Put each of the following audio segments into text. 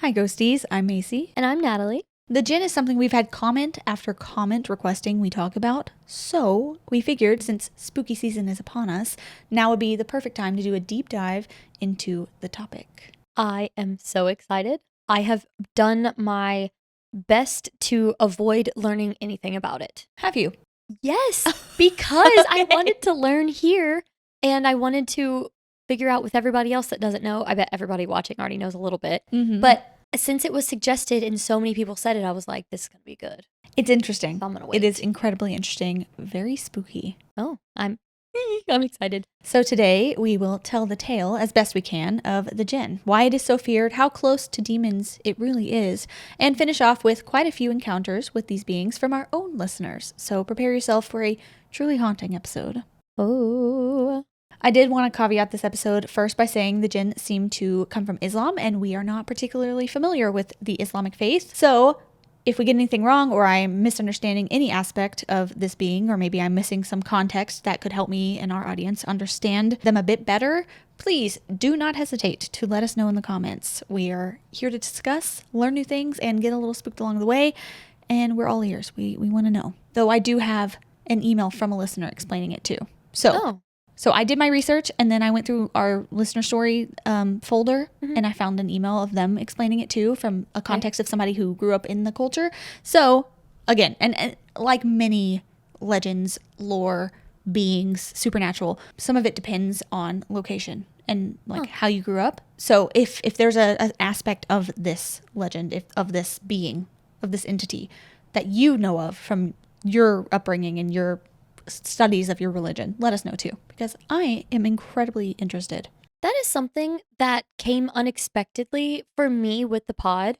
Hi, Ghosties. I'm Macy. And I'm Natalie. The Jinn is something we've had comment after comment requesting we talk about. So we figured since spooky season is upon us, now would be the perfect time to do a deep dive into the topic. I am so excited. I have done my best to avoid learning anything about it. Have you? Yes, because I wanted to learn here and I wanted to figure out with everybody else that doesn't know. I bet everybody watching already knows a little bit. Mm-hmm. But since it was suggested and so many people said it, I was like, this is going to be good. It's interesting. So I'm gonna wait. It is incredibly interesting. Very spooky. Oh, I'm excited. So today we will tell the tale as best we can of the Jinn, why it is so feared, how close to demons it really is, and finish off with quite a few encounters with these beings from our own listeners. So prepare yourself for a truly haunting episode. Oh. I did want to caveat this episode first by saying the Jinn seem to come from Islam, and we are not particularly familiar with the Islamic faith. So if we get anything wrong or I'm misunderstanding any aspect of this being, or maybe I'm missing some context that could help me and our audience understand them a bit better, please do not hesitate to let us know in the comments. We are here to discuss, learn new things, and get a little spooked along the way, and we're all ears. We want to know. Though I do have an email from a listener explaining it too. So I did my research, and then I went through our listener story folder, and I found an email of them explaining it too from a context of somebody who grew up in the culture. So again, and like many legends, lore, beings, supernatural, some of it depends on location and like how you grew up. So if there's an aspect of this legend, of this being, of this entity that you know of from your upbringing and your studies of your religion, let us know too, because I am incredibly interested. That is something that came unexpectedly for me with the pod,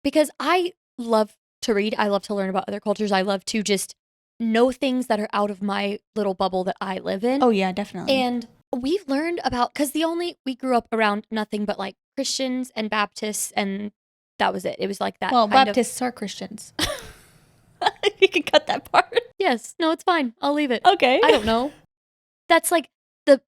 because I love to read. I love to learn about other cultures. I love to just know things that are out of my little bubble that I live in. Oh yeah, definitely. And we've learned about, because we grew up around nothing but like Christians and Baptists, and that was it. It was like that. Well, Baptists are Christians. You can cut that part. Yes. No, it's fine. I'll leave it. Okay. I don't know. That's like the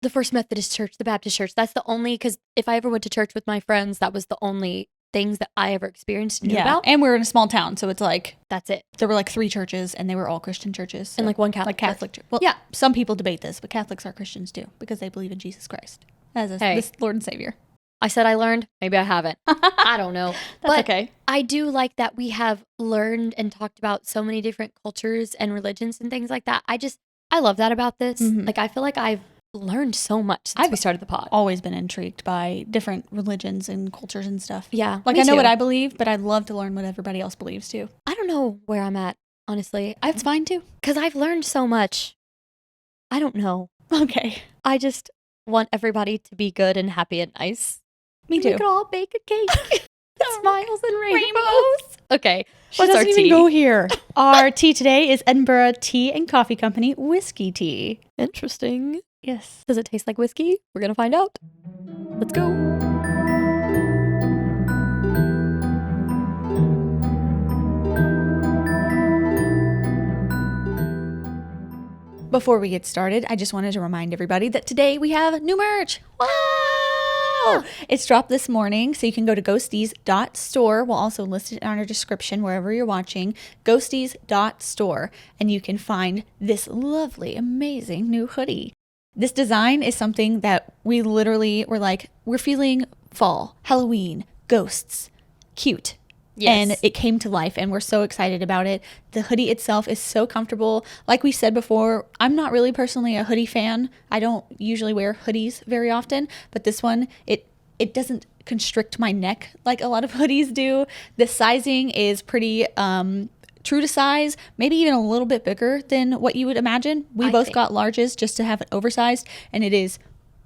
First Methodist Church, the Baptist Church. That's the only, because if I ever went to church with my friends, that was the only things that I ever experienced and knew about. And we're in a small town, so it's like, that's it. There were like 3 churches, and they were all Christian churches. So and like one Catholic church. Well, yeah, some people debate this, but Catholics are Christians too, because they believe in Jesus Christ as this Lord and Savior. I said I learned. Maybe I haven't. I don't know. That's but okay. I do like that we have learned and talked about so many different cultures and religions and things like that. I love that about this. Mm-hmm. Like, I feel like I've learned so much since we started the pod. Always been intrigued by different religions and cultures and stuff. Yeah. Like, I know what I believe, but I'd love to learn what everybody else believes too. I don't know where I'm at, honestly. It's fine too. Because I've learned so much. I don't know. Okay. I just want everybody to be good and happy and nice. Me too. We could all bake a cake. Smiles and rainbows. Okay. What's our tea? Even go here. Our tea today is Edinburgh Tea and Coffee Company whiskey tea. Interesting. Yes. Does it taste like whiskey? We're going to find out. Let's go. Before we get started, I just wanted to remind everybody that today we have new merch. Wow! It's dropped this morning, so you can go to ghosties.store. We'll also list it on our description wherever you're watching. Ghosties.store, and you can find this lovely, amazing new hoodie. This design is something that we literally were like, we're feeling fall, Halloween, ghosts, cute. Yes. And it came to life, and we're so excited about it. The hoodie itself is so comfortable. Like we said before, I'm not really personally a hoodie fan. I don't usually wear hoodies very often, but this one, it doesn't constrict my neck like a lot of hoodies do. The sizing is pretty true to size, maybe even a little bit bigger than what you would imagine. We both got larges just to have it oversized, and it is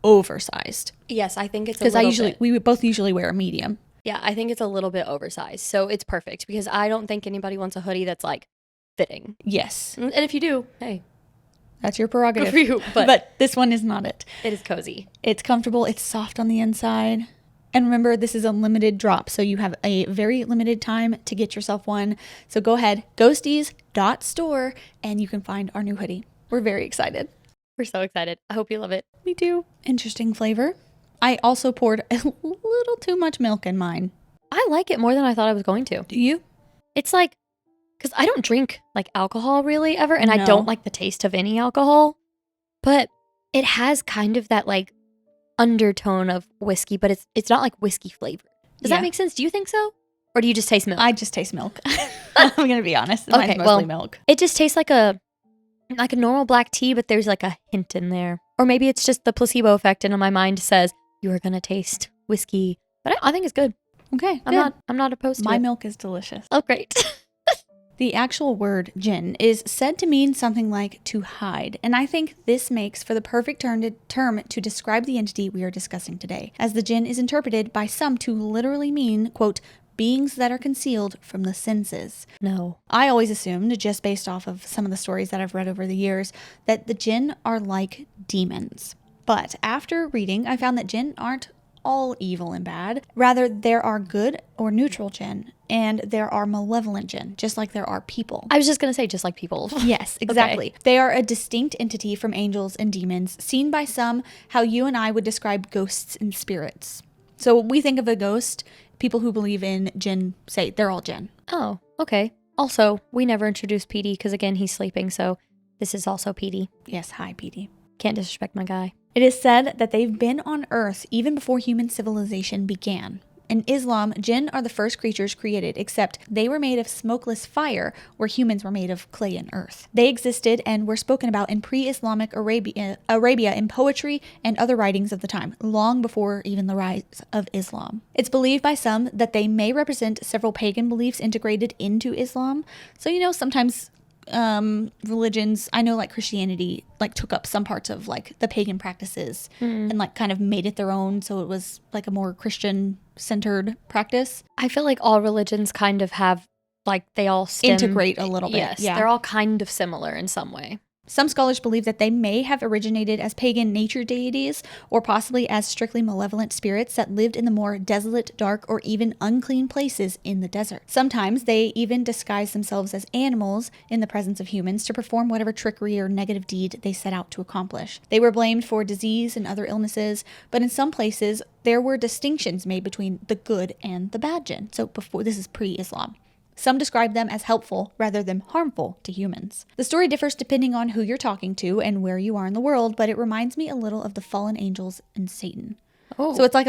oversized. Yes, I think it's a little bit. We both usually wear a medium. Yeah, I think it's a little bit oversized. So it's perfect because I don't think anybody wants a hoodie that's like fitting. Yes. And if you do, hey. That's your prerogative. Good for you. But this one is not it. It is cozy. It's comfortable. It's soft on the inside. And remember, this is a limited drop. So you have a very limited time to get yourself one. So go ahead, ghosties.store, and you can find our new hoodie. We're very excited. We're so excited. I hope you love it. Me too. Interesting flavor. I also poured a little too much milk in mine. I like it more than I thought I was going to. Do you? It's like, because I don't drink like alcohol really ever, and I No. don't like the taste of any alcohol, but it has kind of that like undertone of whiskey, but it's not like whiskey flavored. Does Yeah. that make sense? Do you think so? Or do you just taste milk? I just taste milk. I'm going to be honest. Mine's Okay, mostly well, milk. It just tastes like a normal black tea, but there's like a hint in there. Or maybe it's just the placebo effect, and my mind says you are gonna taste whiskey. But I think it's good. Okay, I'm not opposed to My it. milk is delicious. Oh, great. The actual word jinn is said to mean something like to hide, and I think this makes for the perfect term to describe the entity we are discussing today, as the jinn is interpreted by some to literally mean, quote, beings that are concealed from the senses. No. I always assumed, just based off of some of the stories that I've read over the years, that the jinn are like demons. But after reading, I found that jinn aren't all evil and bad. Rather, there are good or neutral jinn, and there are malevolent jinn, just like there are people. I was just gonna say just like people. Yes, exactly. Okay. They are a distinct entity from angels and demons, seen by some how you and I would describe ghosts and spirits. So when we think of a ghost, people who believe in jinn say they're all jinn. Oh, okay. Also, we never introduced PD because again, he's sleeping, so this is also PD. Yes, hi, PD. Can't disrespect my guy. It is said that they've been on Earth even before human civilization began. In Islam, jinn are the first creatures created, except they were made of smokeless fire, where humans were made of clay and earth. They existed and were spoken about in pre-Islamic Arabia in poetry and other writings of the time, long before even the rise of Islam. It's believed by some that they may represent several pagan beliefs integrated into Islam. So, sometimes religions, I know like Christianity like took up some parts of like the pagan practices and like kind of made it their own, so it was like a more Christian centered practice. I feel like all religions kind of have like they all integrate a little bit. Yes, yeah. They're all kind of similar in some way. Some scholars believe that they may have originated as pagan nature deities or possibly as strictly malevolent spirits that lived in the more desolate, dark, or even unclean places in the desert. Sometimes they even disguise themselves as animals in the presence of humans to perform whatever trickery or negative deed they set out to accomplish. They were blamed for disease and other illnesses, but in some places there were distinctions made between the good and the bad jinn. So this is pre-Islam. Some describe them as helpful rather than harmful to humans. The story differs depending on who you're talking to and where you are in the world, but it reminds me a little of the fallen angels and Satan. Oh. So it's like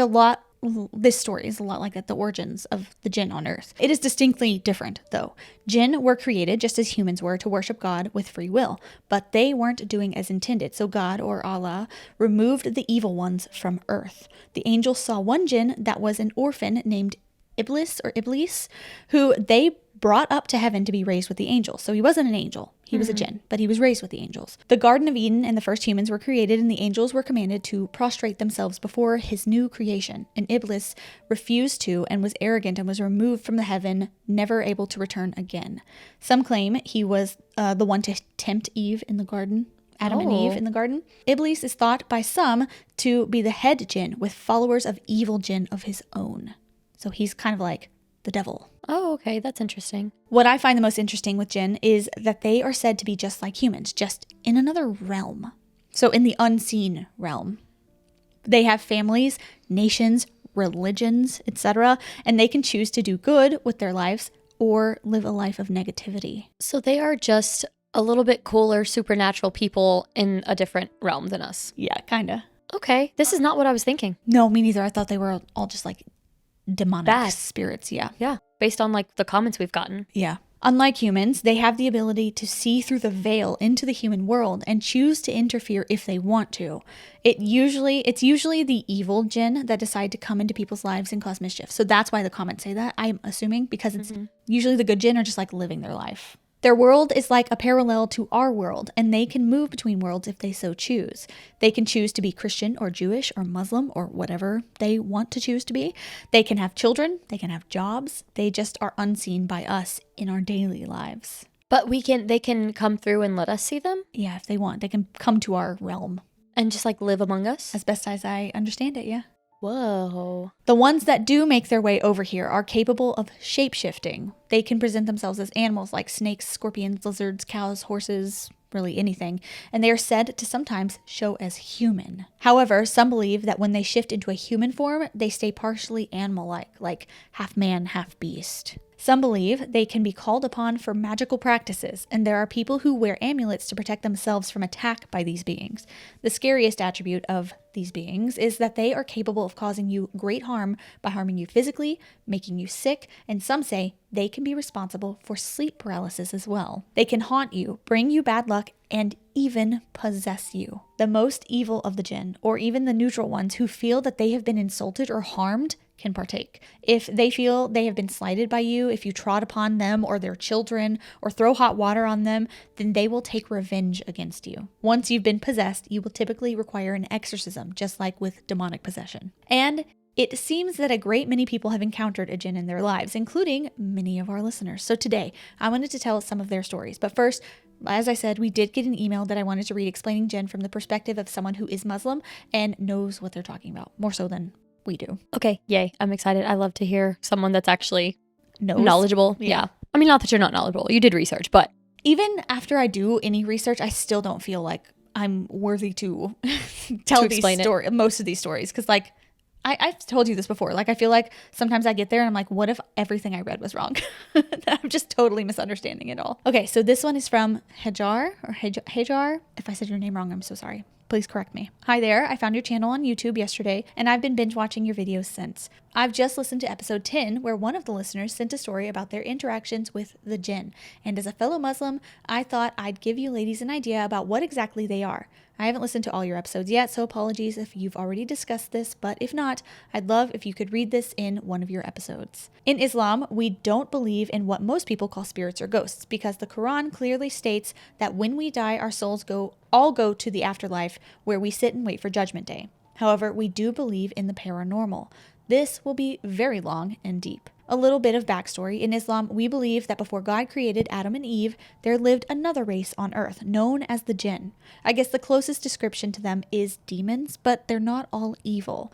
this story is a lot like that, the origins of the jinn on earth. It is distinctly different, though. Jinn were created just as humans were to worship God with free will, but they weren't doing as intended, so God, or Allah, removed the evil ones from earth. The angels saw one jinn that was an orphan named Iblis, who they brought up to heaven to be raised with the angels. So he wasn't an angel. He was a jinn, but he was raised with the angels. The Garden of Eden and the first humans were created, and the angels were commanded to prostrate themselves before his new creation. And Iblis refused to and was arrogant and was removed from the heaven, never able to return again. Some claim he was the one to tempt Eve in the garden. Adam and Eve in the garden. Iblis is thought by some to be the head jinn with followers of evil jinn of his own. So he's kind of like the devil. Oh, okay. That's interesting. What I find the most interesting with jinn is that they are said to be just like humans, just in another realm. So in the unseen realm. They have families, nations, religions, etc., and they can choose to do good with their lives or live a life of negativity. So they are just a little bit cooler supernatural people in a different realm than us. Yeah, kind of. Okay. This is not what I was thinking. No, me neither. I thought they were all just like demonic bad spirits. Yeah. Yeah. Based on like the comments we've gotten. Yeah. Unlike humans, they have the ability to see through the veil into the human world and choose to interfere if they want to. It's usually the evil jinn that decide to come into people's lives and cause mischief. So that's why the comments say that, I'm assuming, because it's usually the good jinn are just like living their life. Their world is like a parallel to our world, and they can move between worlds if they so choose. They can choose to be Christian or Jewish or Muslim or whatever they want to choose to be. They can have children. They can have jobs. They just are unseen by us in our daily lives. But they can come through and let us see them? Yeah, if they want. They can come to our realm. And just like live among us? As best as I understand it, yeah. Whoa. The ones that do make their way over here are capable of shape-shifting. They can present themselves as animals like snakes, scorpions, lizards, cows, horses, really anything, and they are said to sometimes show as human. However, some believe that when they shift into a human form, they stay partially animal-like, like half man, half beast. Some believe they can be called upon for magical practices, and there are people who wear amulets to protect themselves from attack by these beings. The scariest attribute of these beings is that they are capable of causing you great harm by harming you physically, making you sick, and some say they can be responsible for sleep paralysis as well. They can haunt you, bring you bad luck, and even possess you. The most evil of the jinn, or even the neutral ones who feel that they have been insulted or harmed, can partake. If they feel they have been slighted by you, if you trod upon them or their children, or throw hot water on them, then they will take revenge against you. Once you've been possessed, you will typically require an exorcism, just like with demonic possession. And it seems that a great many people have encountered a jinn in their lives, including many of our listeners. So today, I wanted to tell some of their stories. But first, as I said, we did get an email that I wanted to read explaining jinn from the perspective of someone who is Muslim and knows what they're talking about, more so than we do. Okay, yay. I'm excited. I love to hear someone that's actually Knows. knowledgeable. Yeah. I mean, not that you're not knowledgeable. You did research, but even after I do any research, I still don't feel like I'm worthy to tell these stories, most of these stories. Because like, I've told you this before. Like, I feel like sometimes I get there and I'm like, what if everything I read was wrong? I'm just totally misunderstanding it all. Okay, so this one is from Hajar, or Hajar. If I said your name wrong, I'm so sorry. Please correct me. Hi there. I found your channel on YouTube yesterday, and I've been binge watching your videos since. I've just listened to episode 10, where one of the listeners sent a story about their interactions with the jinn. And as a fellow Muslim, I thought I'd give you ladies an idea about what exactly they are. I haven't listened to all your episodes yet, so apologies if you've already discussed this, but if not, I'd love if you could read this in one of your episodes. In Islam, we don't believe in what most people call spirits or ghosts, because the Quran clearly states that when we die, our souls all go to the afterlife, where we sit and wait for Judgment Day. However, we do believe in the paranormal. This will be very long and deep. A little bit of backstory. In Islam, we believe that before God created Adam and Eve, there lived another race on earth, known as the jinn. I guess the closest description to them is demons, but they're not all evil.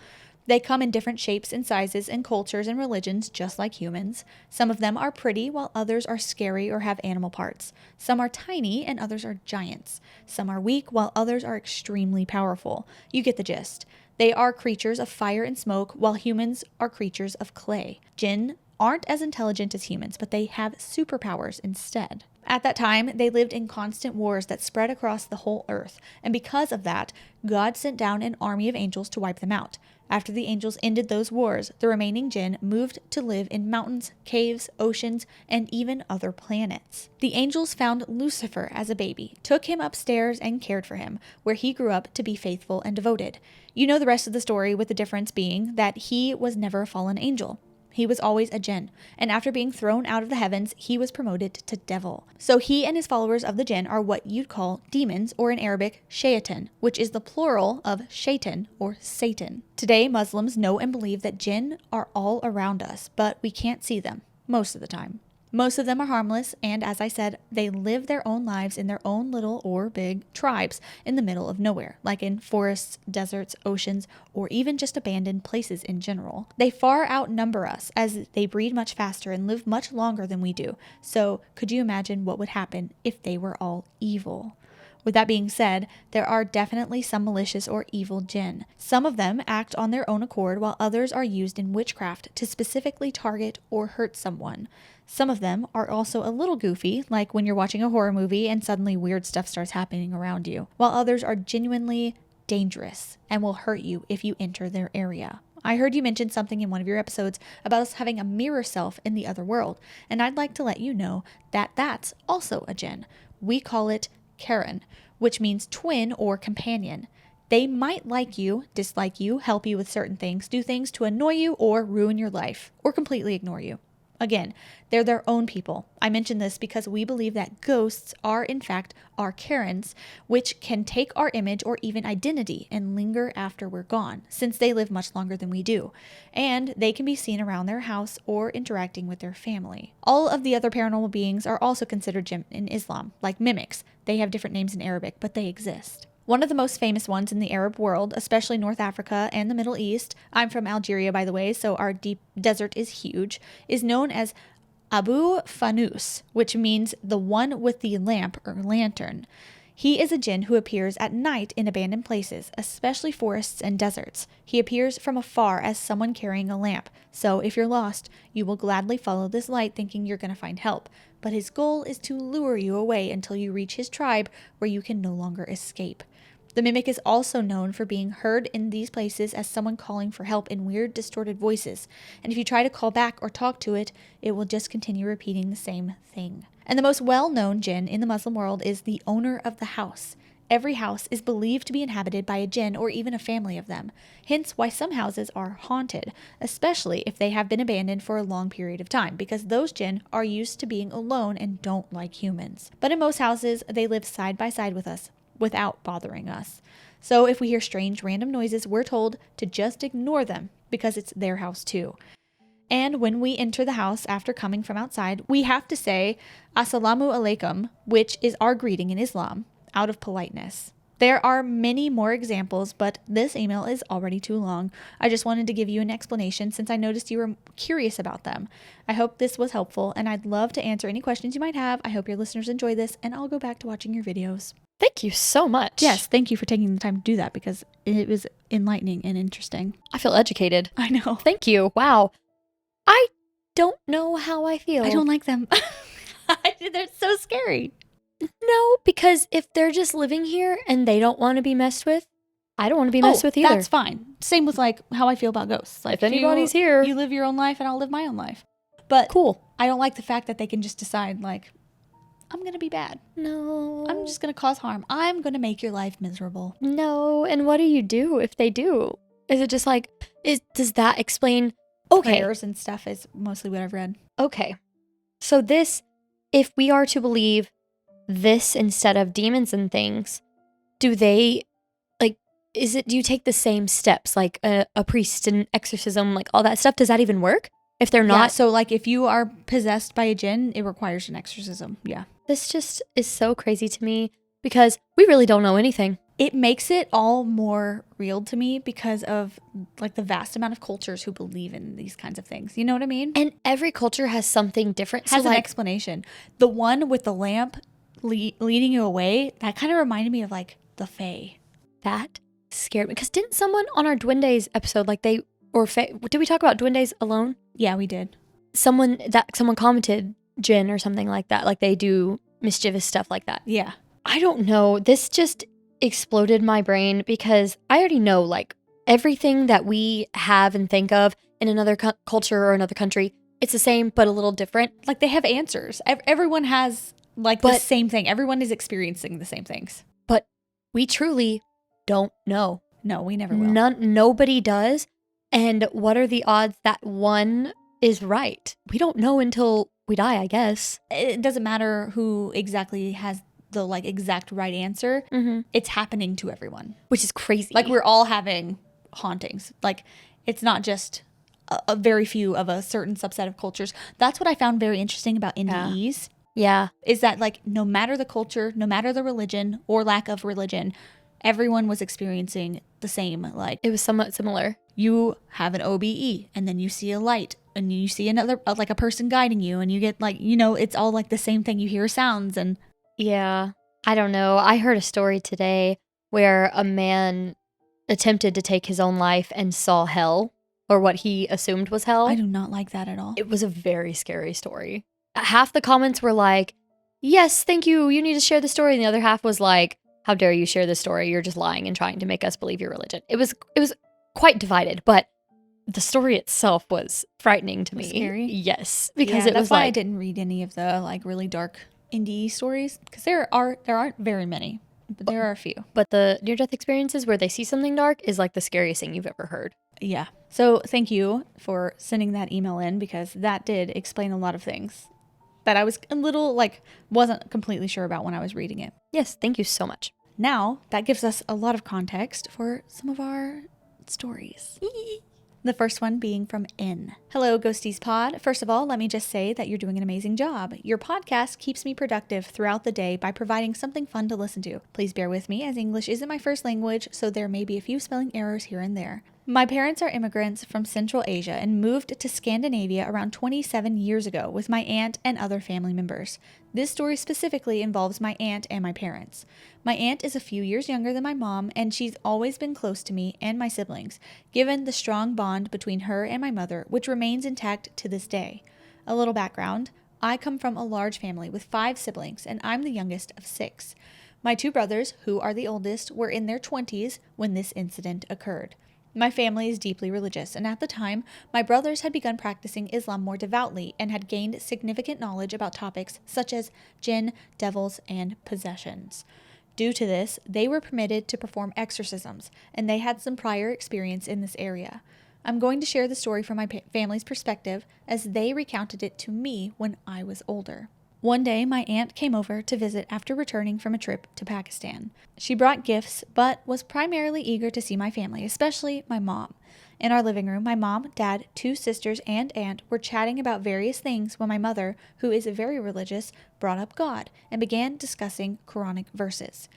They come in different shapes and sizes and cultures and religions, just like humans. Some of them are pretty, while others are scary or have animal parts. Some are tiny, and others are giants. Some are weak, while others are extremely powerful. You get the gist. They are creatures of fire and smoke, while humans are creatures of clay. Jinn aren't as intelligent as humans, but they have superpowers instead. At that time, they lived in constant wars that spread across the whole earth, and because of that, God sent down an army of angels to wipe them out. After the angels ended those wars, the remaining jinn moved to live in mountains, caves, oceans, and even other planets. The angels found Lucifer as a baby, took him upstairs, and cared for him, where he grew up to be faithful and devoted. You know the rest of the story, with the difference being that he was never a fallen angel. He was always a jinn, and after being thrown out of the heavens, he was promoted to devil. So he and his followers of the jinn are what you'd call demons, or in Arabic, shayatan, which is the plural of shaitan, or Satan. Today, Muslims know and believe that jinn are all around us, but we can't see them, most of the time. Most of them are harmless, and as I said, they live their own lives in their own little or big tribes in the middle of nowhere, like in forests, deserts, oceans, or even just abandoned places in general. They far outnumber us, as they breed much faster and live much longer than we do. So could you imagine what would happen if they were all evil? With that being said, there are definitely some malicious or evil jinn. Some of them act on their own accord, while others are used in witchcraft to specifically target or hurt someone. Some of them are also a little goofy, like when you're watching a horror movie and suddenly weird stuff starts happening around you, while others are genuinely dangerous and will hurt you if you enter their area. I heard you mention something in one of your episodes about us having a mirror self in the other world, and I'd like to let you know that that's also a jinn. We call it Karen, which means twin or companion. They might like you, dislike you, help you with certain things, do things to annoy you or ruin your life, or completely ignore you. Again, they're their own people. I mention this because we believe that ghosts are, in fact, our Karens, which can take our image or even identity and linger after we're gone, since they live much longer than we do. And they can be seen around their house or interacting with their family. All of the other paranormal beings are also considered jinn in Islam, like mimics. They have different names in Arabic, but they exist. One of the most famous ones in the Arab world, especially North Africa and the Middle East, I'm from Algeria, by the way, so our deep desert is huge, is known as Abu Fanus, which means the one with the lamp or lantern. He is a jinn who appears at night in abandoned places, especially forests and deserts. He appears from afar as someone carrying a lamp. So if you're lost, you will gladly follow this light thinking you're going to find help. But his goal is to lure you away until you reach his tribe where you can no longer escape. The mimic is also known for being heard in these places as someone calling for help in weird, distorted voices. And if you try to call back or talk to it, it will just continue repeating the same thing. And the most well-known jinn in the Muslim world is the owner of the house. Every house is believed to be inhabited by a jinn or even a family of them. Hence why some houses are haunted, especially if they have been abandoned for a long period of time, because those jinn are used to being alone and don't like humans. But in most houses, they live side by side with us, without bothering us. So if we hear strange random noises, we're told to just ignore them because it's their house too. And when we enter the house after coming from outside, we have to say Assalamu alaikum, which is our greeting in Islam, out of politeness. There are many more examples, but this email is already too long. I just wanted to give you an explanation since I noticed you were curious about them. I hope this was helpful, and I'd love to answer any questions you might have. I hope your listeners enjoy this, and I'll go back to watching your videos. Thank you so much. Yes, thank you for taking the time to do that because it was enlightening and interesting. I feel educated. I know. Thank you. Wow. I don't know how I feel. I don't like them. They're so scary. No, because if they're just living here and they don't want to be messed with, I don't want to be messed with either. That's fine. Same with like how I feel about ghosts. Like if anybody's here, you live your own life and I'll live my own life. But cool. I don't like the fact that they can just decide like, I'm going to be bad. No. I'm just going to cause harm. I'm going to make your life miserable. No. And what do you do if they do? Is it just like, does that explain? Okay. Prayers and stuff is mostly what I've read. Okay. So this, if we are to believe this instead of demons and things, do they, like, do you take the same steps, like a priest and exorcism, like all that stuff? Does that even work? If they're not? Yeah, so like if you are possessed by a jinn, it requires an exorcism. Yeah. This just is so crazy to me because we really don't know anything. It makes it all more real to me because of like the vast amount of cultures who believe in these kinds of things. You know what I mean? And every culture has something different. Has an explanation. The one with the lamp leading you away, that kind of reminded me of like the Fae. That scared me. Because didn't someone on our Duendes episode, like did we talk about Duendes alone? Yeah, we did. Someone commented Jinn or something like that. Like they do mischievous stuff like that. Yeah. I don't know. This just exploded my brain because I already know like everything that we have and think of in another culture or another country, it's the same but a little different. Like they have answers. Everyone has like the same thing. Everyone is experiencing the same things. But we truly don't know. No, we never will. Nobody does. And what are the odds that one is right? We don't know until we die, I guess. It doesn't matter who exactly has the like exact right answer. Mm-hmm. It's happening to everyone. Which is crazy. Like we're all having hauntings. Like it's not just a very few of a certain subset of cultures. That's what I found very interesting about NDEs. Yeah. Is that like no matter the culture, no matter the religion or lack of religion, everyone was experiencing the same. Like it was somewhat similar. You have an OBE and then you see a light and you see another, like a person guiding you and you get like, you know, it's all like the same thing. You hear sounds and. Yeah. I don't know. I heard a story today where a man attempted to take his own life and saw hell, or what he assumed was hell. I do not like that at all. It was a very scary story. Half the comments were like, yes, thank you. You need to share the story. And the other half was like, how dare you share this story? You're just lying and trying to make us believe your religion. It was quite divided, but the story itself was frightening to me. Scary? Yes, because it was why like I didn't read any of the like really dark indie stories because there aren't very many, but there are a few. But the near-death experiences where they see something dark is like the scariest thing you've ever heard. Yeah. So thank you for sending that email in because that did explain a lot of things that I was a little like wasn't completely sure about when I was reading it. Yes, thank you so much. Now that gives us a lot of context for some of our stories. The first one being from N. Hello, Ghosties Pod. First of all, let me just say that you're doing an amazing job. Your podcast keeps me productive throughout the day by providing something fun to listen to. Please bear with me as English isn't my first language, so there may be a few spelling errors here and there. My parents are immigrants from Central Asia and moved to Scandinavia around 27 years ago with my aunt and other family members. This story specifically involves my aunt and my parents. My aunt is a few years younger than my mom, and she's always been close to me and my siblings, given the strong bond between her and my mother, which remains intact to this day. A little background: I come from a large family with 5 siblings, and I'm the youngest of 6. My 2 brothers, who are the oldest, were in their 20s when this incident occurred. My family is deeply religious, and at the time, my brothers had begun practicing Islam more devoutly and had gained significant knowledge about topics such as jinn, devils, and possessions. Due to this, they were permitted to perform exorcisms, and they had some prior experience in this area. I'm going to share the story from my family's perspective as they recounted it to me when I was older. One day, my aunt came over to visit after returning from a trip to Pakistan. She brought gifts, but was primarily eager to see my family, especially my mom. In our living room, my mom, dad, 2 sisters, and aunt were chatting about various things when my mother, who is very religious, brought up God and began discussing Quranic verses.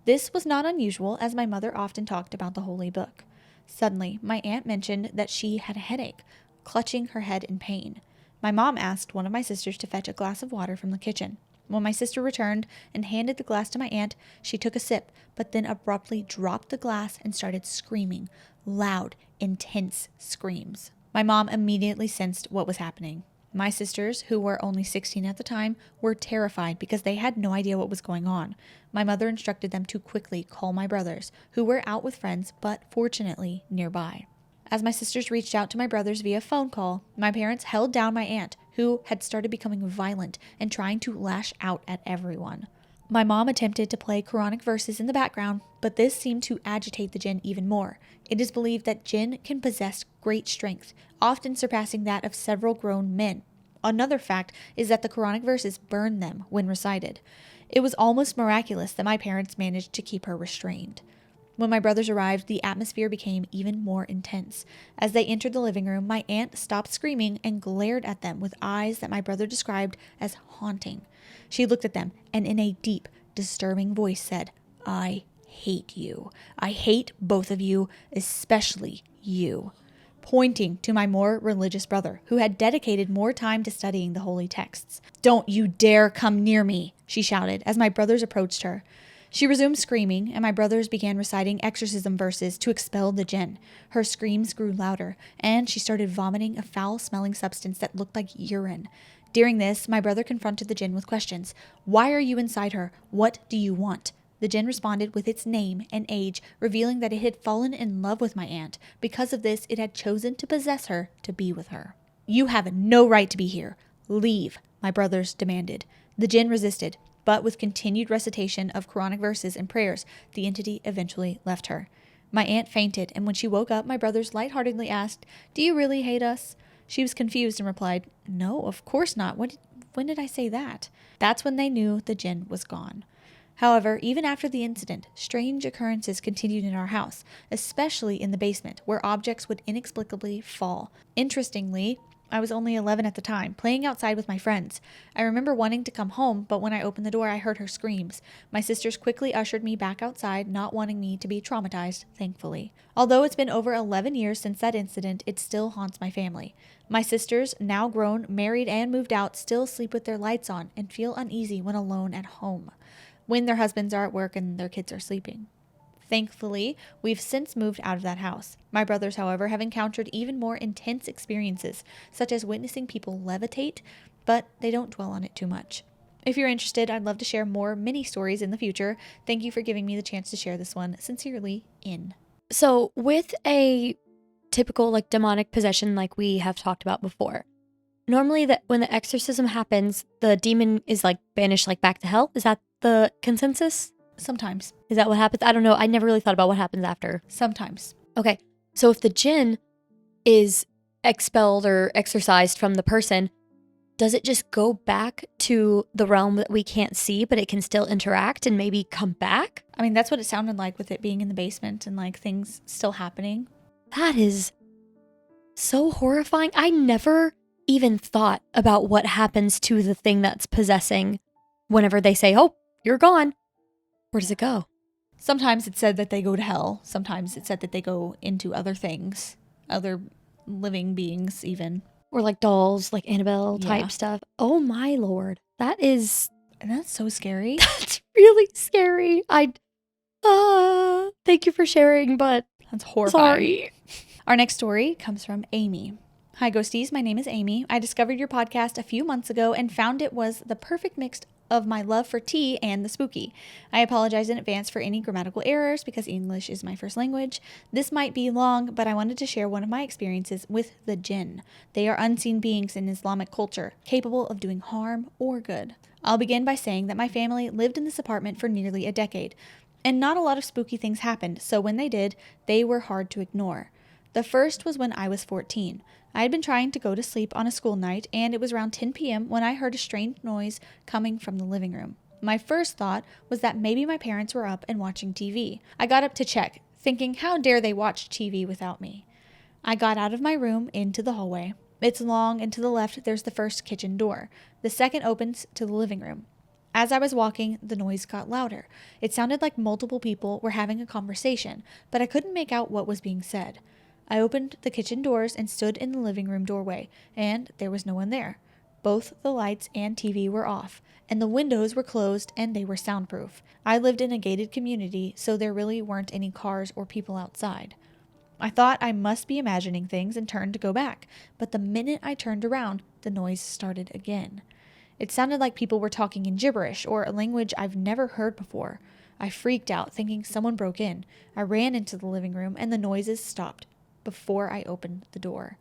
This was not unusual, as my mother often talked about the holy book. Suddenly, my aunt mentioned that she had a headache, clutching her head in pain. My mom asked one of my sisters to fetch a glass of water from the kitchen. When my sister returned and handed the glass to my aunt, she took a sip, but then abruptly dropped the glass and started screaming, loud, intense screams. My mom immediately sensed what was happening. My sisters, who were only 16 at the time, were terrified because they had no idea what was going on. My mother instructed them to quickly call my brothers, who were out with friends but fortunately nearby. As my sisters reached out to my brothers via phone call, my parents held down my aunt, who had started becoming violent and trying to lash out at everyone. My mom attempted to play Quranic verses in the background, but this seemed to agitate the jinn even more. It is believed that jinn can possess great strength, often surpassing that of several grown men. Another fact is that the Quranic verses burn them when recited. It was almost miraculous that my parents managed to keep her restrained. When my brothers arrived, the atmosphere became even more intense. As they entered the living room, my aunt stopped screaming and glared at them with eyes that my brother described as haunting. She looked at them and in a deep, disturbing voice said, "I hate you. I hate both of you, especially you," pointing to my more religious brother, who had dedicated more time to studying the holy texts. "Don't you dare come near me," she shouted as my brothers approached her. She resumed screaming, and my brothers began reciting exorcism verses to expel the jinn. Her screams grew louder, and she started vomiting a foul-smelling substance that looked like urine. During this, my brother confronted the jinn with questions. "Why are you inside her? What do you want?" The jinn responded with its name and age, revealing that it had fallen in love with my aunt. Because of this, it had chosen to possess her to be with her. "You have no right to be here. Leave," my brothers demanded. The jinn resisted, but with continued recitation of Quranic verses and prayers, the entity eventually left her. My aunt fainted, and when she woke up, my brothers lightheartedly asked, "Do you really hate us?" She was confused and replied, "No, of course not. When did I say that?" That's when they knew the jinn was gone. However, even after the incident, strange occurrences continued in our house, especially in the basement, where objects would inexplicably fall. Interestingly, I was only 11 at the time, playing outside with my friends. I remember wanting to come home, but when I opened the door, I heard her screams. My sisters quickly ushered me back outside, not wanting me to be traumatized, thankfully. Although it's been over 11 years since that incident, it still haunts my family. My sisters, now grown, married, and moved out, still sleep with their lights on and feel uneasy when alone at home, when their husbands are at work and their kids are sleeping. Thankfully, we've since moved out of that house. My brothers, however, have encountered even more intense experiences, such as witnessing people levitate, but they don't dwell on it too much. If you're interested, I'd love to share more mini stories in the future. Thank you for giving me the chance to share this one. Sincerely, In. So, with a typical demonic possession like we have talked about before, normally that when the exorcism happens, the demon is banished back to hell. Is that the consensus? Sometimes. Is that what happens? I don't know. I never really thought about what happens after. Sometimes. Okay. So if the jinn is expelled or exorcised from the person, does it just go back to the realm that we can't see, but it can still interact and maybe come back? I mean, that's what it sounded like with it being in the basement and things still happening. That is so horrifying. I never even thought about what happens to the thing that's possessing whenever they say, "Oh, you're gone." Where does it go? Sometimes it said that they go to hell. Sometimes it said that they go into other things, other living beings even. Or like dolls, like Annabelle type stuff. Oh my Lord. And that's so scary. That's really scary. Thank you for sharing, but that's horrifying. Sorry. Our next story comes from Amy. Hi, Ghosties. My name is Amy. I discovered your podcast a few months ago and found it was the perfect mix of my love for tea and the spooky. I apologize in advance for any grammatical errors because English is my first language. This might be long, but I wanted to share one of my experiences with the Jinn. They are unseen beings in Islamic culture, capable of doing harm or good. I'll begin by saying that my family lived in this apartment for nearly a decade, and not a lot of spooky things happened, so when they did, they were hard to ignore. The first was when I was 14. I had been trying to go to sleep on a school night, and it was around 10 p.m. when I heard a strange noise coming from the living room. My first thought was that maybe my parents were up and watching TV. I got up to check, thinking, how dare they watch TV without me? I got out of my room into the hallway. It's long, and to the left there's the first kitchen door. The second opens to the living room. As I was walking, the noise got louder. It sounded like multiple people were having a conversation, but I couldn't make out what was being said. I opened the kitchen doors and stood in the living room doorway, and there was no one there. Both the lights and TV were off, and the windows were closed and they were soundproof. I lived in a gated community, so there really weren't any cars or people outside. I thought I must be imagining things and turned to go back, but the minute I turned around, the noise started again. It sounded like people were talking in gibberish or a language I've never heard before. I freaked out, thinking someone broke in. I ran into the living room and the noises stopped before I opened the door.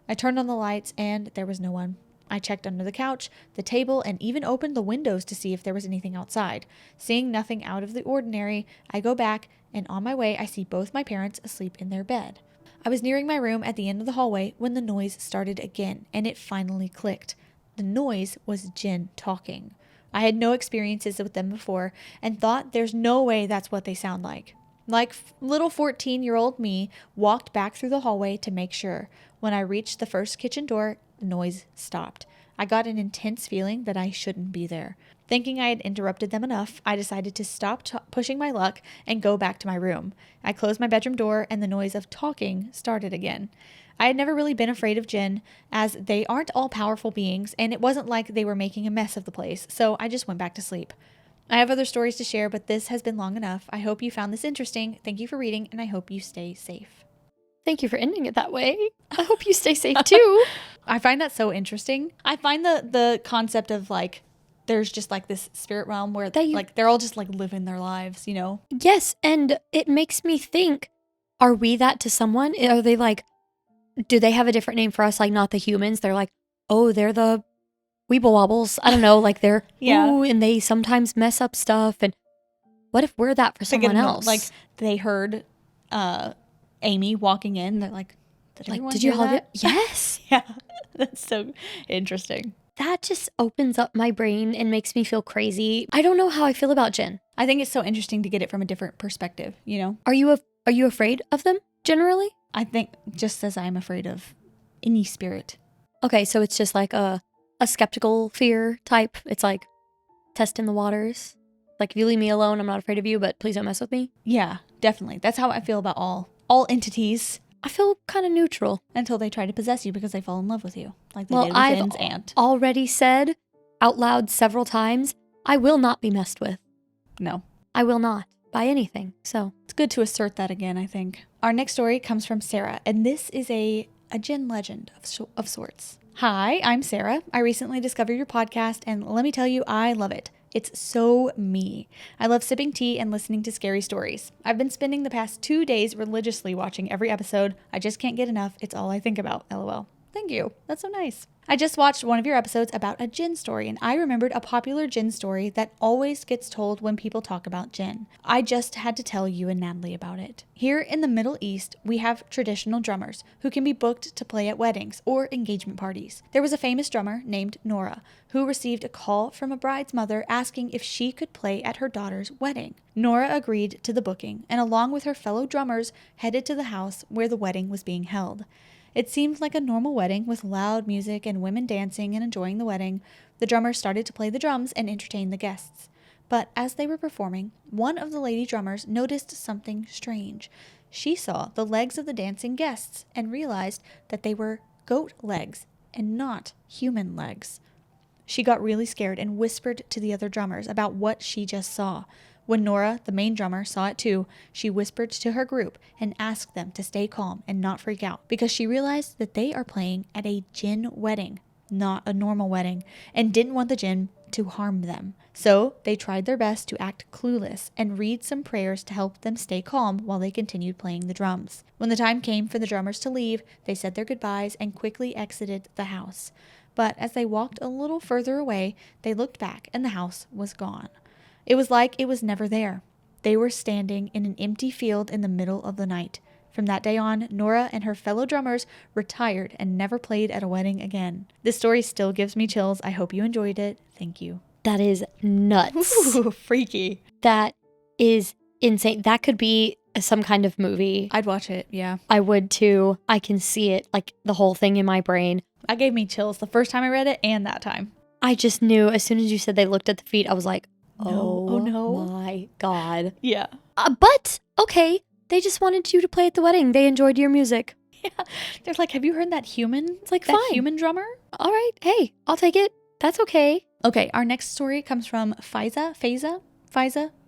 I turned on the lights and there was no one. I checked under the couch, the table, and even opened the windows to see if there was anything outside. Seeing nothing out of the ordinary, I go back, and on my way I see both my parents asleep in their bed. I was nearing my room at the end of the hallway when the noise started again, and it finally clicked. The noise was Jinn talking. I had no experiences with them before and thought there's no way that's what they sound like. Like little 14-year-old me walked back through the hallway to make sure. When I reached the first kitchen door, the noise stopped. I got an intense feeling that I shouldn't be there. Thinking I had interrupted them enough, I decided to stop pushing my luck and go back to my room. I closed my bedroom door and the noise of talking started again. I had never really been afraid of Jinn, as they aren't all powerful beings, and it wasn't like they were making a mess of the place, so I just went back to sleep. I have other stories to share, but this has been long enough. I hope you found this interesting. Thank you for reading, and I hope you stay safe. Thank you for ending it that way. I hope you stay safe too. I find that so interesting. I find the concept of like, there's just like this spirit realm where they're all just like living their lives, you know? Yes, and it makes me think, are we that to someone? Are they like, do they have a different name for us? Like not the humans. They're like, oh, they're the Weeble Wobbles. I don't know. Like they're, ooh, and they sometimes mess up stuff. And what if we're that for someone else? Like they heard Amy walking in. They're like, did you hear that? Yes. Yeah. That's so interesting. That just opens up my brain and makes me feel crazy. I don't know how I feel about Jinn. I think it's so interesting to get it from a different perspective, you know? Are you afraid of them generally? I think just as I'm afraid of any spirit. Okay, so it's just like a skeptical fear type. It's like testing the waters. Like if you leave me alone, I'm not afraid of you, but please don't mess with me. Yeah, definitely. That's how I feel about all entities. I feel kind of neutral. Until they try to possess you because they fall in love with you. Like they did with Finn's aunt. Already said out loud several times, I will not be messed with. No. I will not by anything. So it's good to assert that again, I think. Our next story comes from Sarah, and this is a Jinn legend of sorts. Hi, I'm Sarah. I recently discovered your podcast, and let me tell you, I love it. It's so me. I love sipping tea and listening to scary stories. I've been spending the past 2 days religiously watching every episode. I just can't get enough. It's all I think about. LOL. Thank you. That's so nice. I just watched one of your episodes about a Jinn story, and I remembered a popular Jinn story that always gets told when people talk about Jinn. I just had to tell you and Natalie about it. Here in the Middle East, we have traditional drummers who can be booked to play at weddings or engagement parties. There was a famous drummer named Nora who received a call from a bride's mother asking if she could play at her daughter's wedding. Nora agreed to the booking, and along with her fellow drummers, headed to the house where the wedding was being held. It seemed like a normal wedding with loud music and women dancing and enjoying the wedding. The drummer started to play the drums and entertain the guests. But as they were performing, one of the lady drummers noticed something strange. She saw the legs of the dancing guests and realized that they were goat legs and not human legs. She got really scared and whispered to the other drummers about what she just saw. When Nora, the main drummer, saw it too, she whispered to her group and asked them to stay calm and not freak out because she realized that they are playing at a Jinn wedding, not a normal wedding, and didn't want the Jinn to harm them. So they tried their best to act clueless and read some prayers to help them stay calm while they continued playing the drums. When the time came for the drummers to leave, they said their goodbyes and quickly exited the house. But as they walked a little further away, they looked back and the house was gone. It was like it was never there. They were standing in an empty field in the middle of the night. From that day on, Nora and her fellow drummers retired and never played at a wedding again. This story still gives me chills. I hope you enjoyed it. Thank you. That is nuts. Ooh, freaky. That is insane. That could be some kind of movie. I'd watch it, yeah. I would too. I can see it, like the whole thing in my brain. That gave me chills the first time I read it and that time. I just knew as soon as you said they looked at the feet, I was like, oh no. My God. Yeah. But, okay, they just wanted you to play at the wedding. They enjoyed your music. Yeah. They're like, have you heard that human? It's like, that fine. Human drummer? All right. Hey, I'll take it. That's okay. Okay, our next story comes from Faiza,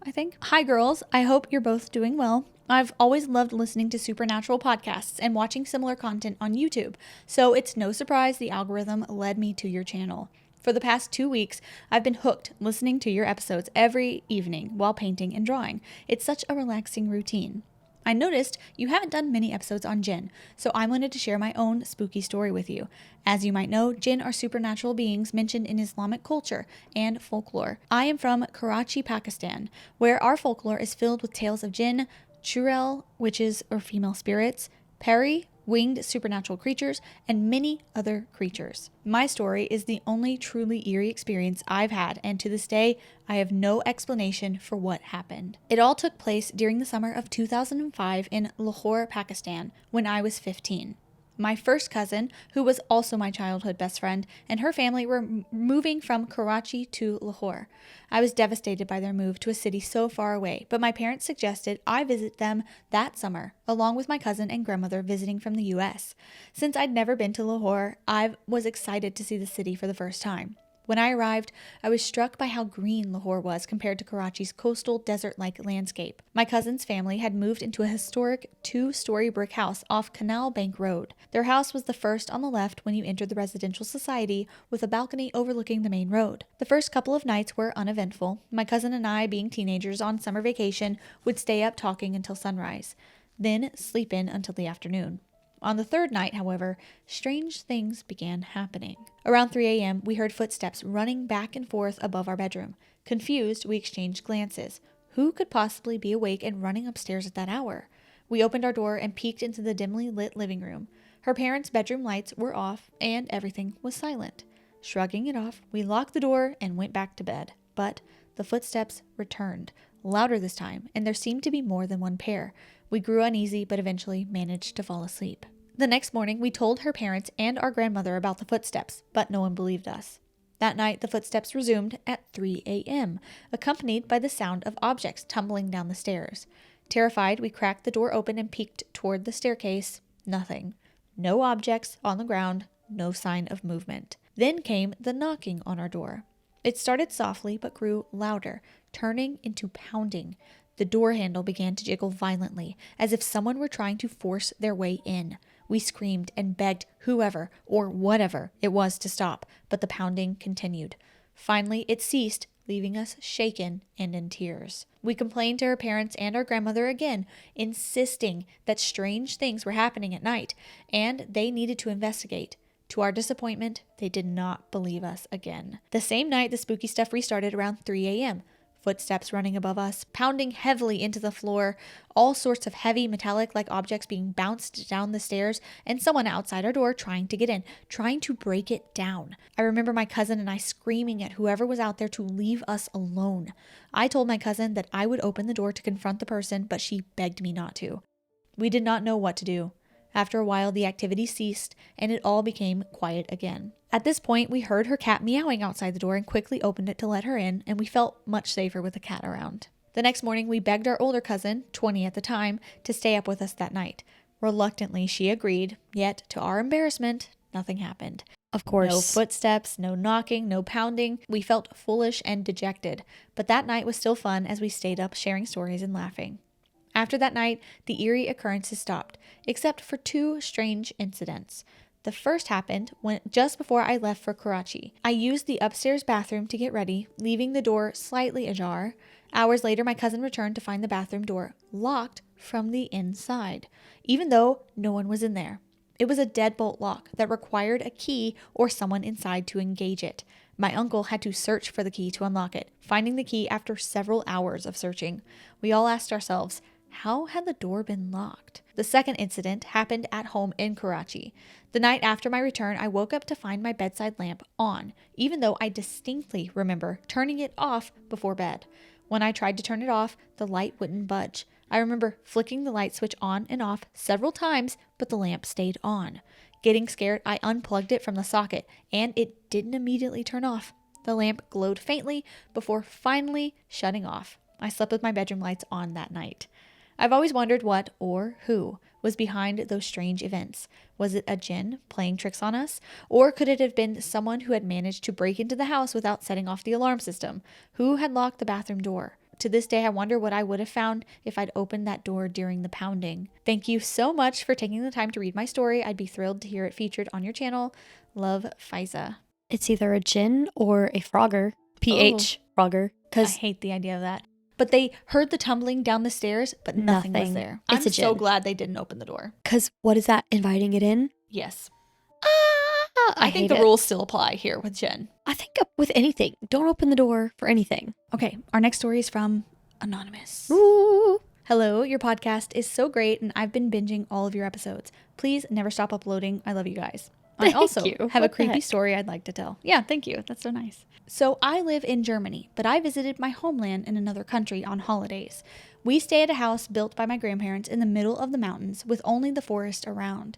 I think. Hi girls, I hope you're both doing well. I've always loved listening to supernatural podcasts and watching similar content on YouTube, so it's no surprise the algorithm led me to your channel. For the past 2 weeks, I've been hooked listening to your episodes every evening while painting and drawing. It's such a relaxing routine. I noticed you haven't done many episodes on Jinn, so I wanted to share my own spooky story with you. As you might know, Jinn are supernatural beings mentioned in Islamic culture and folklore. I am from Karachi, Pakistan, where our folklore is filled with tales of Jinn, Churel, witches or female spirits, Peri, winged supernatural creatures, and many other creatures. My story is the only truly eerie experience I've had, and to this day, I have no explanation for what happened. It all took place during the summer of 2005 in Lahore, Pakistan, when I was 15. My first cousin, who was also my childhood best friend, and her family were moving from Karachi to Lahore. I was devastated by their move to a city so far away, but my parents suggested I visit them that summer, along with my cousin and grandmother visiting from the US. Since I'd never been to Lahore, I was excited to see the city for the first time. When I arrived, I was struck by how green Lahore was compared to Karachi's coastal, desert-like landscape. My cousin's family had moved into a historic 2-story brick house off Canal Bank Road. Their house was the first on the left when you entered the residential society, with a balcony overlooking the main road. The first couple of nights were uneventful. My cousin and I, being teenagers on summer vacation, would stay up talking until sunrise, then sleep in until the afternoon. On the third night, however, strange things began happening. Around 3 a.m., we heard footsteps running back and forth above our bedroom. Confused, we exchanged glances. Who could possibly be awake and running upstairs at that hour? We opened our door and peeked into the dimly lit living room. Her parents' bedroom lights were off, and everything was silent. Shrugging it off, we locked the door and went back to bed. But the footsteps returned, louder this time, and there seemed to be more than one pair. We grew uneasy, but eventually managed to fall asleep. The next morning, we told her parents and our grandmother about the footsteps, but no one believed us. That night, the footsteps resumed at 3 a.m., accompanied by the sound of objects tumbling down the stairs. Terrified, we cracked the door open and peeked toward the staircase. Nothing. No objects on the ground, no sign of movement. Then came the knocking on our door. It started softly but grew louder, turning into pounding. The door handle began to jiggle violently, as if someone were trying to force their way in. We screamed and begged whoever or whatever it was to stop, but the pounding continued. Finally, it ceased, leaving us shaken and in tears. We complained to her parents and our grandmother again, insisting that strange things were happening at night, and they needed to investigate. To our disappointment, they did not believe us again. The same night, the spooky stuff restarted around 3 a.m. Footsteps running above us, pounding heavily into the floor, all sorts of heavy metallic-like objects being bounced down the stairs, and someone outside our door trying to get in, trying to break it down. I remember my cousin and I screaming at whoever was out there to leave us alone. I told my cousin that I would open the door to confront the person, but she begged me not to. We did not know what to do. After a while, the activity ceased, and it all became quiet again. At this point, we heard her cat meowing outside the door and quickly opened it to let her in, and we felt much safer with the cat around. The next morning, we begged our older cousin, 20 at the time, to stay up with us that night. Reluctantly, she agreed, yet to our embarrassment, nothing happened. Of course. No footsteps, no knocking, no pounding. We felt foolish and dejected, but that night was still fun as we stayed up sharing stories and laughing. After that night, the eerie occurrences stopped, except for 2 strange incidents. The first happened just before I left for Karachi. I used the upstairs bathroom to get ready, leaving the door slightly ajar. Hours later, my cousin returned to find the bathroom door locked from the inside, even though no one was in there. It was a deadbolt lock that required a key or someone inside to engage it. My uncle had to search for the key to unlock it, finding the key after several hours of searching. We all asked ourselves, how had the door been locked? The second incident happened at home in Karachi. The night after my return, I woke up to find my bedside lamp on, even though I distinctly remember turning it off before bed. When I tried to turn it off, the light wouldn't budge. I remember flicking the light switch on and off several times, but the lamp stayed on. Getting scared, I unplugged it from the socket, and it didn't immediately turn off. The lamp glowed faintly before finally shutting off. I slept with my bedroom lights on that night. I've always wondered what, or who, was behind those strange events. Was it a jinn playing tricks on us? Or could it have been someone who had managed to break into the house without setting off the alarm system? Who had locked the bathroom door? To this day, I wonder what I would have found if I'd opened that door during the pounding. Thank you so much for taking the time to read my story. I'd be thrilled to hear it featured on your channel. Love, Faiza. It's either a Jinn or a Frogger. PH Frogger. I hate the idea of that. But they heard the tumbling down the stairs, but nothing was there. It's I'm a so Jinn. glad they didn't open the door. Because what is that? Inviting it in? Yes. I think hate the it. rules still apply here with Jen. I think with anything. Don't open the door for anything. Okay, our next story is from Anonymous. Ooh. Hello, your podcast is so great and I've been binging all of your episodes. Please never stop uploading. I love you guys. I also you. have a What the creepy heck? story I'd like to tell. Yeah, thank you. That's so nice. So I live in Germany, but I visited my homeland in another country on holidays. We stay at a house built by my grandparents in the middle of the mountains with only the forest around.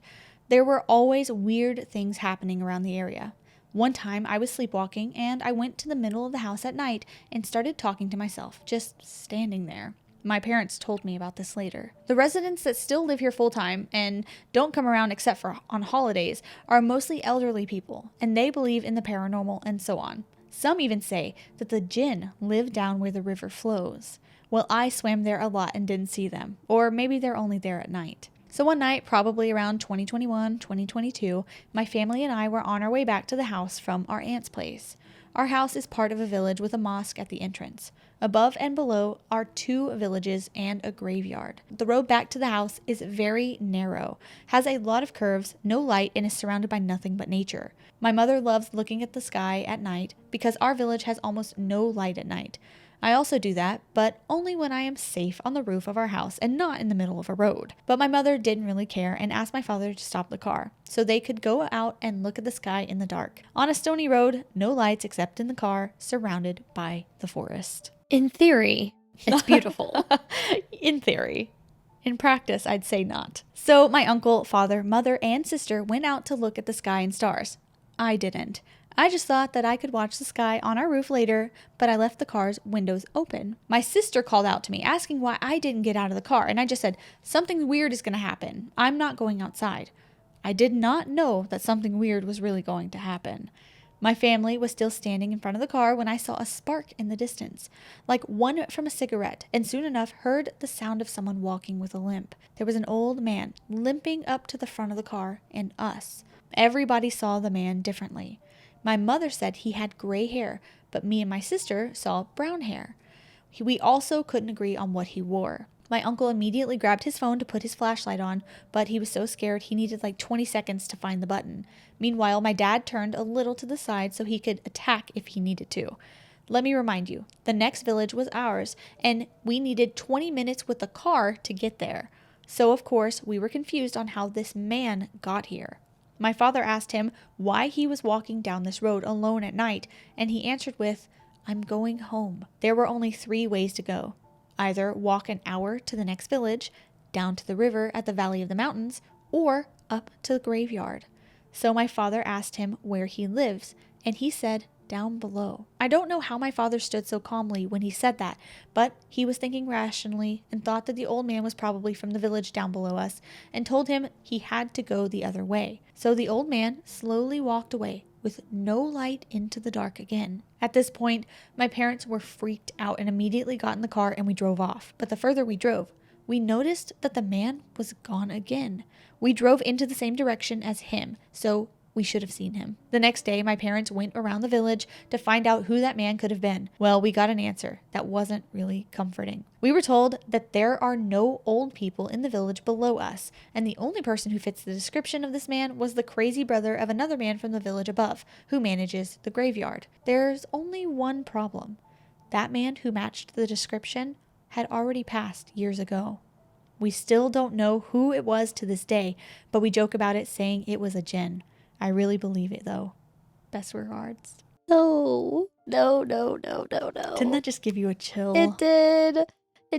There were always weird things happening around the area. One time I was sleepwalking and I went to the middle of the house at night and started talking to myself, just standing there. My parents told me about this later. The residents that still live here full time and don't come around except for on holidays are mostly elderly people, and they believe in the paranormal and so on. Some even say that the Jinn live down where the river flows. Well, I swam there a lot and didn't see them, or maybe they're only there at night. So one night, probably around 2021, 2022, my family and I were on our way back to the house from our aunt's place. Our house is part of a village with a mosque at the entrance. Above and below are 2 villages and a graveyard. The road back to the house is very narrow, has a lot of curves, no light, and is surrounded by nothing but nature. My mother loves looking at the sky at night because our village has almost no light at night. I also do that, but only when I am safe on the roof of our house and not in the middle of a road. But my mother didn't really care and asked my father to stop the car so they could go out and look at the sky in the dark. On a stony road, no lights except in the car, surrounded by the forest. In theory, it's beautiful. In theory. In practice, I'd say not. So my uncle, father, mother, and sister went out to look at the sky and stars. I didn't. I just thought that I could watch the sky on our roof later, but I left the car's windows open. My sister called out to me asking why I didn't get out of the car, and I just said, something weird is going to happen. I'm not going outside. I did not know that something weird was really going to happen. My family was still standing in front of the car when I saw a spark in the distance, like one from a cigarette, and soon enough heard the sound of someone walking with a limp. There was an old man limping up to the front of the car and us. Everybody saw the man differently. My mother said he had gray hair, but me and my sister saw brown hair. We also couldn't agree on what he wore. My uncle immediately grabbed his phone to put his flashlight on, but he was so scared he needed like 20 seconds to find the button. Meanwhile, my dad turned a little to the side so he could attack if he needed to. Let me remind you, the next village was ours, and we needed 20 minutes with the car to get there. So, of course, we were confused on how this man got here. My father asked him why he was walking down this road alone at night, and he answered with, "I'm going home." There were only 3 ways to go. Either walk an hour to the next village, down to the river at the valley of the mountains, or up to the graveyard. So my father asked him where he lives, and he said down below. I don't know how my father stood so calmly when he said that, but he was thinking rationally and thought that the old man was probably from the village down below us and told him he had to go the other way. So the old man slowly walked away with no light into the dark again. At this point, my parents were freaked out and immediately got in the car and we drove off. But the further we drove, we noticed that the man was gone again. We drove into the same direction as him, so we should have seen him. The next day, my parents went around the village to find out who that man could have been. Well, we got an answer that wasn't really comforting. We were told that there are no old people in the village below us, and the only person who fits the description of this man was the crazy brother of another man from the village above, who manages the graveyard. There's only one problem. That man who matched the description had already passed years ago. We still don't know who it was to this day, but we joke about it saying it was a Jinn. I really believe it, though. Best regards. No. Didn't that just give you a chill? It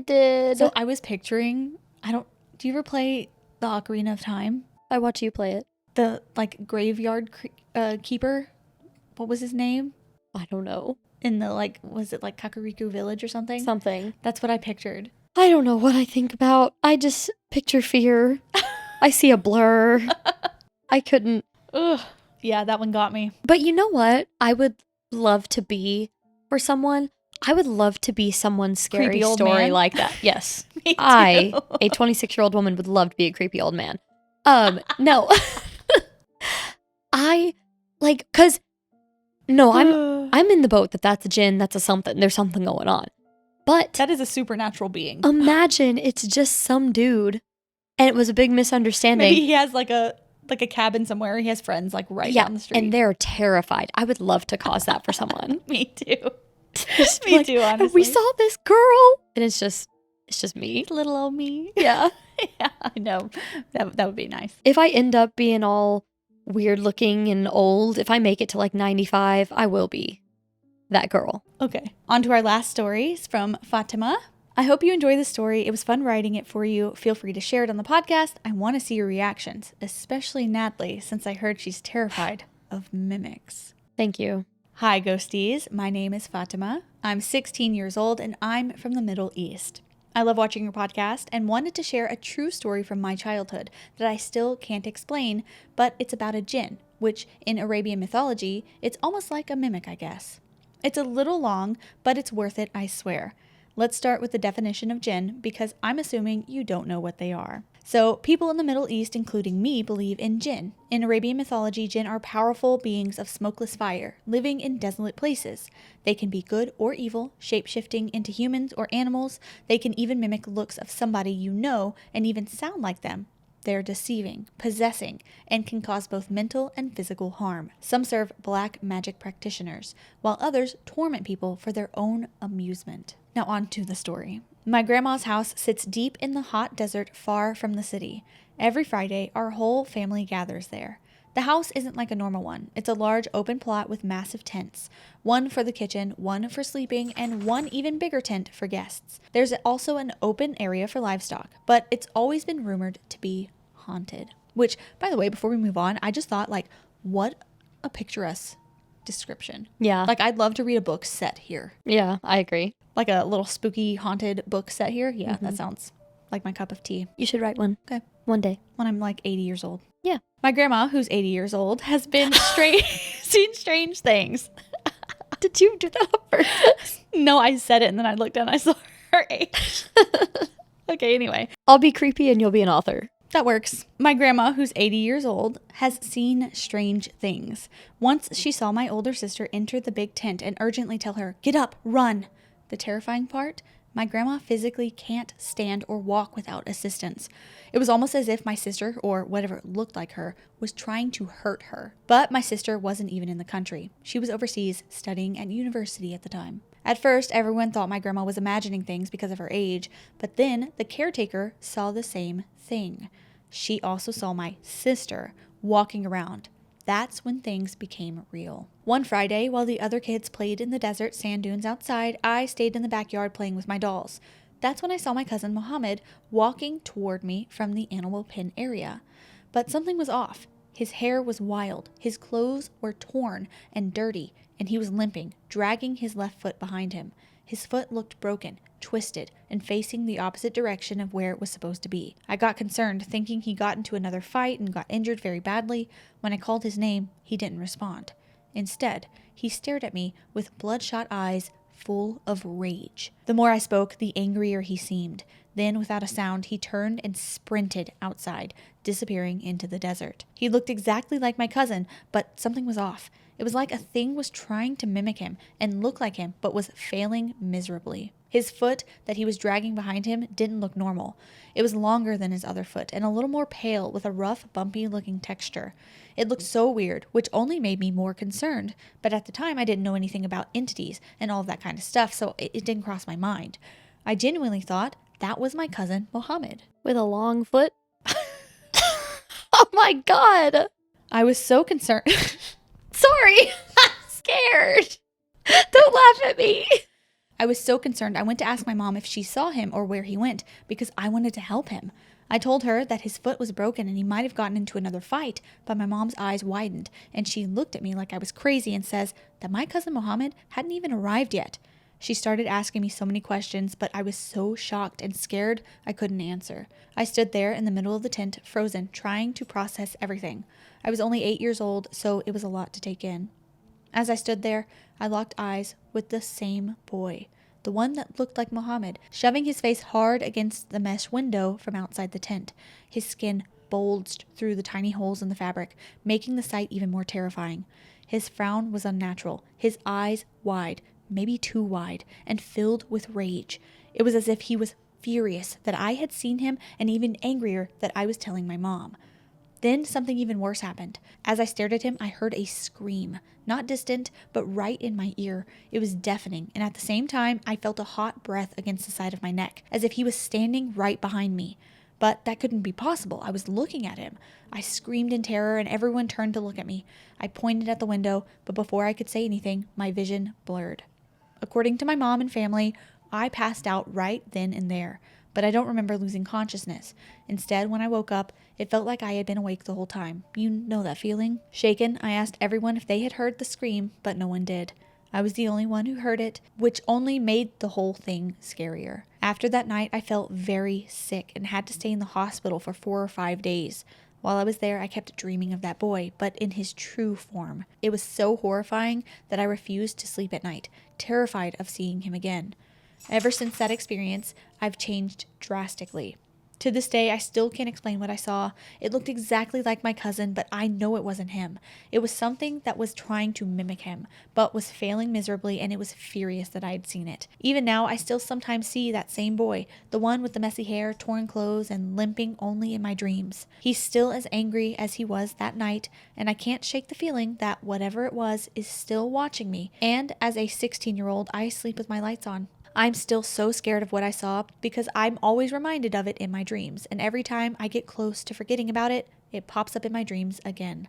did. So I was picturing, do you ever play the Ocarina of Time? I watch you play it. The, graveyard keeper? What was his name? I don't know. In the, was it Kakariko Village or something? Something. That's what I pictured. I don't know what I think about. I just picture fear. I see a blur. I couldn't. Ugh. Yeah, that one got me. But you know what? I would love to be for someone. I would love to be someone's scary Creepy old story man? like that. Yes. Me too. I, a 26-year-old woman, would love to be a creepy old man. No. I'm in the boat that's a Jinn, that's a something. There's something going on. But that is a supernatural being. Imagine it's just some dude and it was a big misunderstanding. Maybe he has like a cabin somewhere. He has friends right down the street. And they're terrified. I would love to cause that for someone. Me too. Me too, honestly. We saw this girl. And it's just me. Little old me. Yeah. Yeah, I know. That would be nice. If I end up being all weird looking and old, if I make it to 95, I will be that girl. Okay. On to our last stories from Fatima. I hope you enjoy the story. It was fun writing it for you. Feel free to share it on the podcast. I want to see your reactions, especially Natalie, since I heard she's terrified of mimics. Thank you. Hi, Ghosties. My name is Fatima. I'm 16 years old and I'm from the Middle East. I love watching your podcast and wanted to share a true story from my childhood that I still can't explain, but it's about a Jinn, which in Arabian mythology, it's almost like a mimic, I guess. It's a little long, but it's worth it, I swear. Let's start with the definition of Jinn because I'm assuming you don't know what they are. So, people in the Middle East, including me, believe in Jinn. In Arabian mythology, Jinn are powerful beings of smokeless fire, living in desolate places. They can be good or evil, shape-shifting into humans or animals. They can even mimic looks of somebody you know and even sound like them. They're deceiving, possessing, and can cause both mental and physical harm. Some serve black magic practitioners, while others torment people for their own amusement. Now on to the story. My grandma's house sits deep in the hot desert far from the city. Every Friday, our whole family gathers there. The house isn't like a normal one. It's a large open plot with massive tents. One for the kitchen, one for sleeping, and one even bigger tent for guests. There's also an open area for livestock, but it's always been rumored to be haunted. Which, by the way, before we move on, I just thought, what a picturesque description. Yeah. I'd love to read a book set here. Yeah, I agree. Like a little spooky haunted book set here. Yeah, that sounds like my cup of tea. You should write one. Okay. One day. When I'm 80 years old. Yeah. My grandma, who's 80 years old, has been seen strange things. Did you do that on purpose? No, I said it and then I looked down and I saw her age. Okay, anyway. I'll be creepy and you'll be an author. That works. My grandma, who's 80 years old, has seen strange things. Once she saw my older sister enter the big tent and urgently tell her, "Get up, run." The terrifying part? My grandma physically can't stand or walk without assistance. It was almost as if my sister, or whatever looked like her, was trying to hurt her. But my sister wasn't even in the country. She was overseas studying at university at the time. At first, everyone thought my grandma was imagining things because of her age, but then the caretaker saw the same thing. She also saw my sister walking around. That's when things became real. One Friday, while the other kids played in the desert sand dunes outside, I stayed in the backyard playing with my dolls. That's when I saw my cousin Mohammed walking toward me from the animal pen area. But something was off. His hair was wild, his clothes were torn and dirty, and he was limping, dragging his left foot behind him. His foot looked broken, twisted, and facing the opposite direction of where it was supposed to be. I got concerned, thinking he got into another fight and got injured very badly. When I called his name, he didn't respond. Instead, he stared at me with bloodshot eyes full of rage. The more I spoke, the angrier he seemed. Then, without a sound, he turned and sprinted outside, disappearing into the desert. He looked exactly like my cousin, but something was off. It was like a thing was trying to mimic him and look like him, but was failing miserably. His foot that he was dragging behind him didn't look normal. It was longer than his other foot and a little more pale with a rough, bumpy-looking texture. It looked so weird, which only made me more concerned. But at the time, I didn't know anything about entities and all of that kind of stuff, so it didn't cross my mind. I genuinely thought that was my cousin Mohammed. With a long foot? Oh my god! I was so concerned. Sorry! I'm scared! Don't laugh at me! I was so concerned I went to ask my mom if she saw him or where he went because I wanted to help him. I told her that his foot was broken and he might have gotten into another fight, but my mom's eyes widened and she looked at me like I was crazy and says that my cousin Mohammed hadn't even arrived yet. She started asking me so many questions, but I was so shocked and scared I couldn't answer. I stood there in the middle of the tent, frozen, trying to process everything. I was only 8 years old, so it was a lot to take in. As I stood there, I locked eyes with the same boy, the one that looked like Mohammed, shoving his face hard against the mesh window from outside the tent. His skin bulged through the tiny holes in the fabric, making the sight even more terrifying. His frown was unnatural, his eyes wide, maybe too wide, and filled with rage. It was as if he was furious that I had seen him and even angrier that I was telling my mom. Then something even worse happened. As I stared at him, I heard a scream, not distant, but right in my ear. It was deafening, and at the same time, I felt a hot breath against the side of my neck, as if he was standing right behind me. But that couldn't be possible. I was looking at him. I screamed in terror, and everyone turned to look at me. I pointed at the window, but before I could say anything, my vision blurred. According to my mom and family, I passed out right then and there, but I don't remember losing consciousness. Instead, when I woke up, it felt like I had been awake the whole time. You know that feeling? Shaken, I asked everyone if they had heard the scream, but no one did. I was the only one who heard it, which only made the whole thing scarier. After that night, I felt very sick and had to stay in the hospital for 4 or 5 days. While I was there, I kept dreaming of that boy, but in his true form. It was so horrifying that I refused to sleep at night, terrified of seeing him again. Ever since that experience, I've changed drastically. To this day, I still can't explain what I saw. It looked exactly like my cousin, but I know it wasn't him. It was something that was trying to mimic him, but was failing miserably, and it was furious that I had seen it. Even now, I still sometimes see that same boy, the one with the messy hair, torn clothes, and limping only in my dreams. He's still as angry as he was that night, and I can't shake the feeling that whatever it was is still watching me, and as a 16-year-old, I sleep with my lights on. I'm still so scared of what I saw because I'm always reminded of it in my dreams, and every time I get close to forgetting about it, it pops up in my dreams again.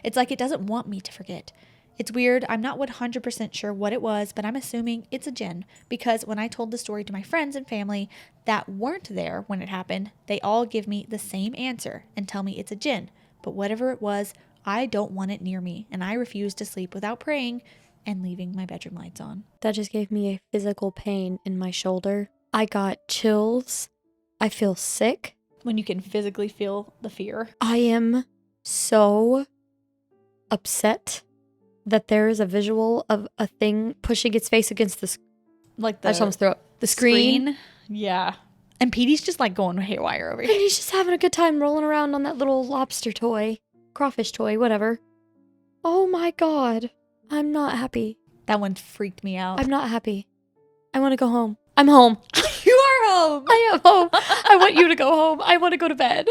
It's like it doesn't want me to forget. It's weird, I'm not 100% sure what it was, but I'm assuming it's a Jinn, because when I told the story to my friends and family that weren't there when it happened, they all give me the same answer and tell me it's a Jinn, but whatever it was, I don't want it near me, and I refuse to sleep without praying and leaving my bedroom lights on. That just gave me a physical pain in my shoulder. I got chills. I feel sick. When you can physically feel the fear. I am so upset that there is a visual of a thing pushing its face against the like I just almost threw up. The screen. Yeah. And Petey's just like going haywire over And here. he's just having a good time rolling around on that little lobster toy. Crawfish toy, whatever. Oh my god. I'm not happy. That one freaked me out. I'm not happy. I want to go home. I'm home. You are home. I am home. I want you to go home. I want to go to bed.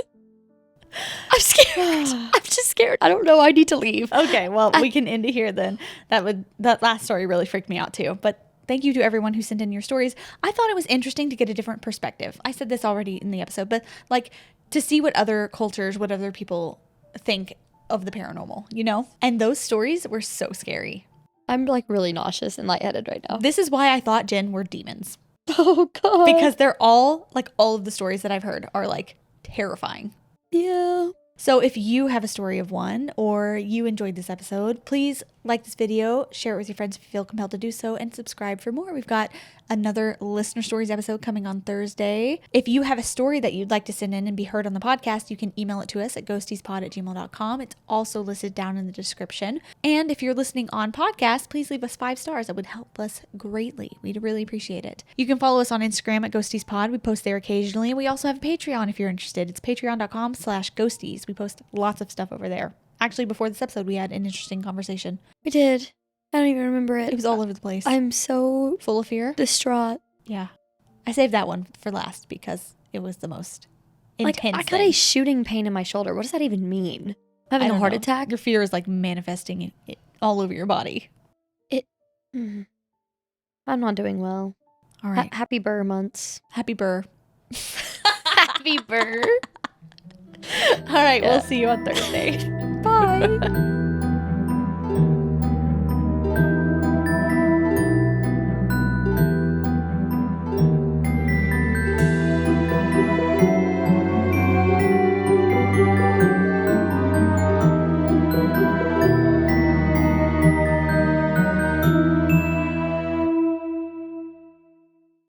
I'm scared. I'm just scared. I don't know. I need to leave. Okay, well, we can end it here then. That last story really freaked me out too. But thank you to everyone who sent in your stories. I thought it was interesting to get a different perspective. I said this already in the episode, but like to see what other cultures, what other people think of the paranormal, you know? And those stories were so scary. I'm like really nauseous and lightheaded right now. This is why I thought Jinn were demons. Oh god. Because they're all, like all of the stories that I've heard are like terrifying. Yeah. So if you have a story of one or you enjoyed this episode, please like this video, share it with your friends if you feel compelled to do so, and subscribe for more. We've got another listener stories episode coming on Thursday. If you have a story that you'd like to send in and be heard on the podcast, you can email it to us at ghostiespod@gmail.com. It's also listed down in the description. And if you're listening on podcast, please leave us 5 stars. That would help us greatly. We'd really appreciate it. You can follow us on Instagram at ghostiespod. We post there occasionally. And we also have a Patreon if you're interested. It's patreon.com/ghosties. We post lots of stuff over there. Actually, before this episode, we had an interesting conversation. We did. I don't even remember it. It was all over the place. I'm so full of fear. distraught. Yeah. I saved that one for last because it was the most intense. I got a shooting pain in my shoulder. What does that even mean? Having a heart attack? Your fear is like manifesting all over your body. I'm not doing well. All right. Happy Burr months. Happy Burr. Happy Burr. All right. Yeah. We'll see you on Thursday. Bye.